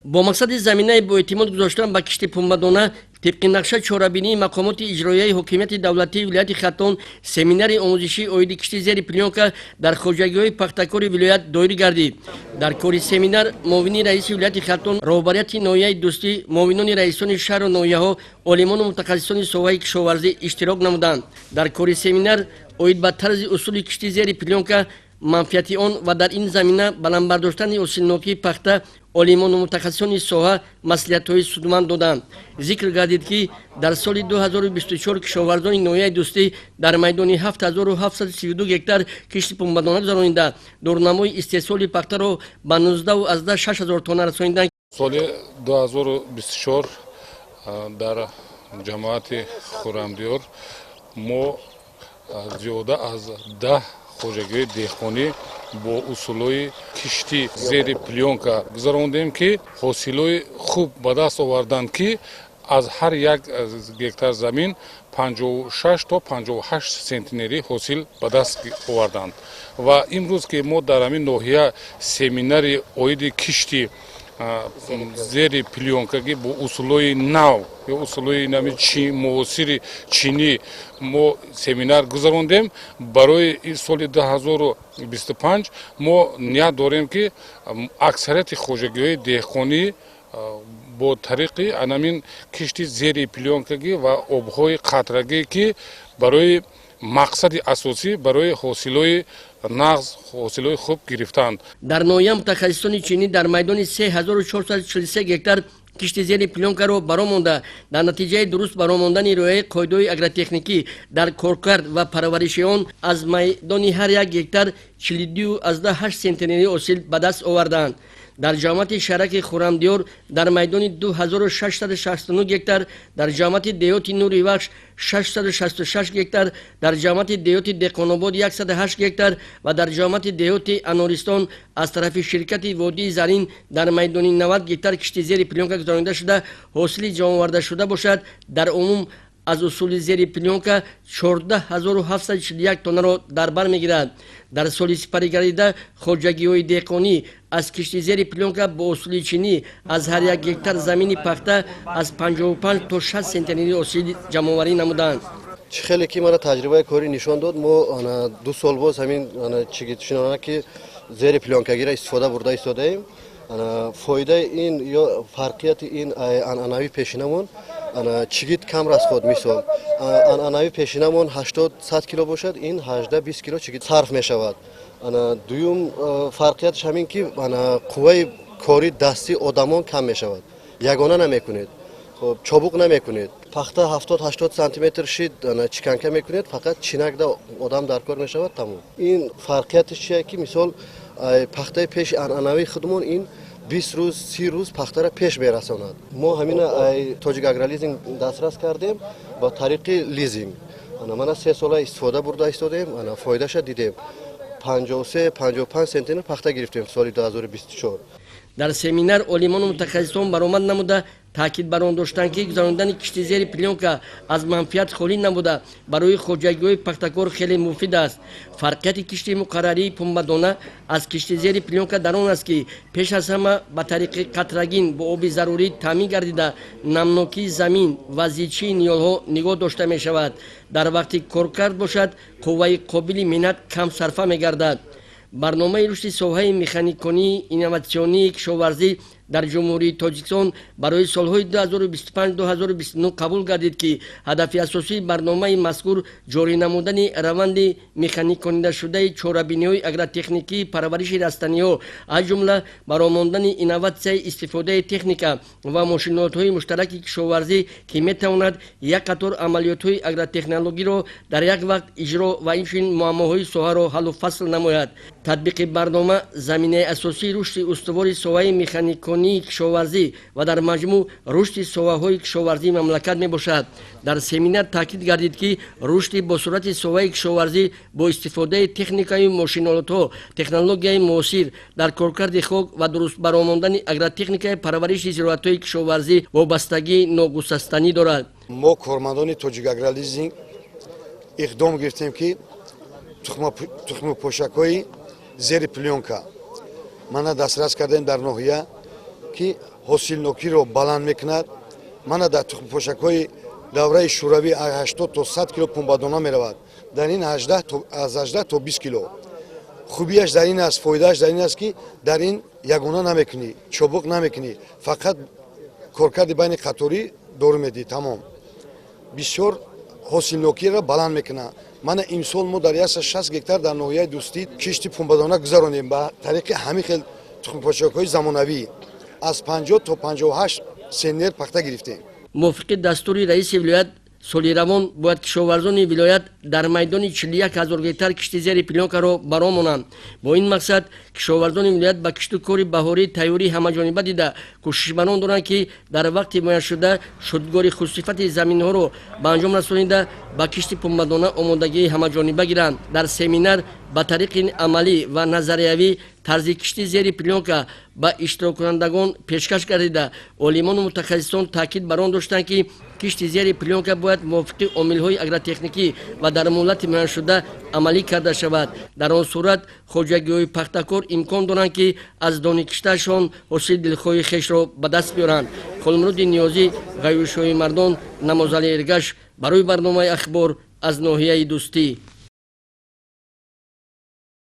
با مقصد زمینه با اعتماد گذاشتن به کشت پنبه‌دانه طبق نقشه چهاربینی مقامات اجرایی حکومت دولتی ولایت خرطوم سمینار آموزشی اوید کشتی زیر پلیونکا در خواجگی‌های پختکار ولایت دایر گردید. در کار سمینار معاون رئیس ولایت خرطوم رهبریت ناحیه دوستی، معاونان رئیسان شهر و ناحیه‌ها، عالمان و متخصصان ساحه کشاورزی اشتراک نمودند. در کار سمینار اوید به طرز اصول کشتی زیر پلیونکا منفعت آن و در این زمینه بلند برداشتن اصولناکی پخته عالمان و متخصصان ساحه مصلحت‌های سودمند دادند. ذکر گردید که در سال 2024 کشاورزان ناحیه دوستی در میدان 7732 هکتار کشت پنبه‌دانه گذرانیده دورنمای استحصال پخته را به 19 و از 6000 تن رسانیدند. سال 2024 در جماعت خرمدیور ما زیاده از 10 خواجگی دهقانی با اصولای کشتی زیر پلیونکا گذراندیم که حاصلای خوب به دست آوردند که از هر یک گکتار زمین 56 تا 58 سانتی حاصل به دست آوردند و امروز که ما در همین ناحیه سمینار اوید کشتی زیر پلیونکاگی با اصولای نو یا اصولای نمی معاصر چینی ما سمینار گذراندیم. برای این سال 2025 ما نیت داریم که اکثریت خواجگی‌های دهقانی با طریق انامین کشتی زیر پلیونکاگی و آبهای قطرگی که برای مقصد اساسی برای حاصلای نغز حاصلای خوب گرفتند. در ناحیه متخصصان چینی در میدان 3443 هکتار کشتی زیر پلیونکا را برآمونده در نتیجه درست برآموندن رعایت قاعده اگرتکنیکی در کارکرد و پرورش آن از میدان هر یک هکتار 42.8 سانتی حاصل به دست آوردند. در جامعه شرک خرمدیور در میدان 2669 هکتار، در جامعه دیوتی نوری بخش 666 هکتار، در جامعه دیوتی دهقان‌آباد 108 هکتار و در جامعه دیوتی انارستان از طرف شرکت وادی زرین در میدان 90 هکتار کشتی زیر پلیونکا گذرانده شده حاصل جمع آورده شده باشد. در عموم از اصول زیر پلیونکا 14741 تن را در بر میگیرد. در سال سپری گردیده خواجگی‌های دهقانی از کشتی زیر پلیونکا با اصول چینی از هر یک هکتار زمین پخته از 55 تا 60 سانتی حاصل جمع آوری نمودند. خیلی که مرا تجربه کاری نشان داد. ما 2 سال باز همین چیگیتشنانه که زیر پلیونکاگی را استفاده برده ایستادیم. فایده این یا فرقیت این انعنوی پیشینمون چیگیت کم راست خود مثال انعنوی پیشینمون 80-100 کیلو باشد، این 18-20 کیلو چیگیت صرف می شود. دوم فرقیتش همین که قوه کاری دستی آدمان کم می شود، یگانه نمی کنید، خب چابوق نمی کنید، پخته 70-80 سانتی متر شید چکنکه می کنید، فقط چینک ده آدم در کار می شود تمام. این فرقیتش چیه که مثال پخته پیش انعنوی خودمون این 20 روز 30 روز پخته را پیش برساند. ما همین تاجیک اگرالیزینگ دسترس کردیم با طریق لیزینگ. من 3 سال استفاده برده ایستادیم، فایدهش دیدیم. 53-55 سانتی پخته گرفتیم سال 2024. در سمینار عالمان و متخصصان برآمد نموده تاکید بر آن داشتند که گذراندن کشتی زیر پلیونکا از منفعت خالی نبوده برای خواجگی‌های پختکار خیلی مفید است. فرقیت کشتی مقرری پنبه‌دانه از کشتی زیر پلیونکا در آن است که پیش از همه به طریق قطرگین با آب ضروری تامین گردیده نمناکی زمین و زیچی نیالها نگاه داشته می شود. در وقتی کارکرد باشد قوه قابل منت کم صرفه می گردد. برنامه رشد ساحه مکانیکی اینواسیونی کشاورزی در جمهوری تاجیکستان برای سالهای 2025-2029 قبول گردید که هدف اساسی برنامه مذکور جاری نمودن روند مکانیک کننده شده چهاربینی‌های اگرتکنیکی پرورش رستنی‌ها از جمله برآمدن اینواسیون استفاده تکنیک و ماشین‌آلات‌های مشترک کشاورزی که می‌تواند یک قطار عملیات‌های اگرتکنولوژی را در یک وقت اجرا و همچنین معماهای ساحه را حل و فصل نماید. تطبیق برنامه زمینه اساسی رشد استوار ساحه مکانیکی کشاورزی و در مجموع رشد ساحه‌های کشاورزی مملکت می باشد. در سمینار تاکید گردید که رشد با سرعت ساحه کشاورزی با استفاده تکنیک‌های ماشین‌آلات‌ها، تکنولوژی معاصر در کارکرد خاک و درست برآمدن اگرتکنیک پرورش ضرورت‌های کشاورزی وابستگی ناگسستنی دارد. ما کارمندان تاجیک اگرالیزینگ اقدام گرفتیم که تخم پوشک‌های زیر پلیونکا من دسترس کردیم در ناحیه ки ҳосилнокиро баланд мекунад. Мана дар тухмпошакҳои давраи шӯравӣ 80 то 100 кило пунбадона меравад. Дар ин аз 18 то 20 кило. хубияш дар ин аст, фоидааш дар ин аст ки дар ин ягона намекунӣ, чобук намекунӣ, фақат коркарди байни қаторӣ дору медиҳӣ, тамом. бисёр ҳосилнокиро баланд мекунад. Мана имсол мо дар 160 гектар дар ноҳияи Дӯстӣ кишти пунбадона гузаронем ба тариқи ҳамин хел тухмпошакҳои замонавӣ. Аз 50 то 58 сенер пахта гирифтем. мувофиқи дастури раиси вилоят соли равон бояд кишоварзони вилоят дар майдони 41 000 гектар кишти зери пленкаро баромонанд. Бо ин мақсад кишоварзони вилоят ба кишту кори баҳории тайёрии ҳамаҷониба дида кӯшишбарон доранд ки дар вақти муайяншуда шудгори хусусифати заминҳоро ба анҷом расонида ба кишти пунбадона омодагии ҳамаҷониба гиранд. Дар семинар ба тариқи амалӣ ва назариявӣ тарзи кишти зери пленка ба иштироккунандагон пешкаш гардида олимону мутахассисон таъкид бар он доштанд ки кишти зери пленка бояд мувофиқи омилҳои агротехникӣ ва дар муҳлати муайяншуда амалӣ карда шавад. Дар он сурат хоҷагиҳои пахтакор имкон доранд ки аз дони киштаашон ҳосили дилхоҳи хешро ба даст биёранд. Холимруддин Ниёзӣ, Гайушҳои мардон, Намозали Эргаш, барои барномаи ахбор аз ноҳияи Дӯстӣ.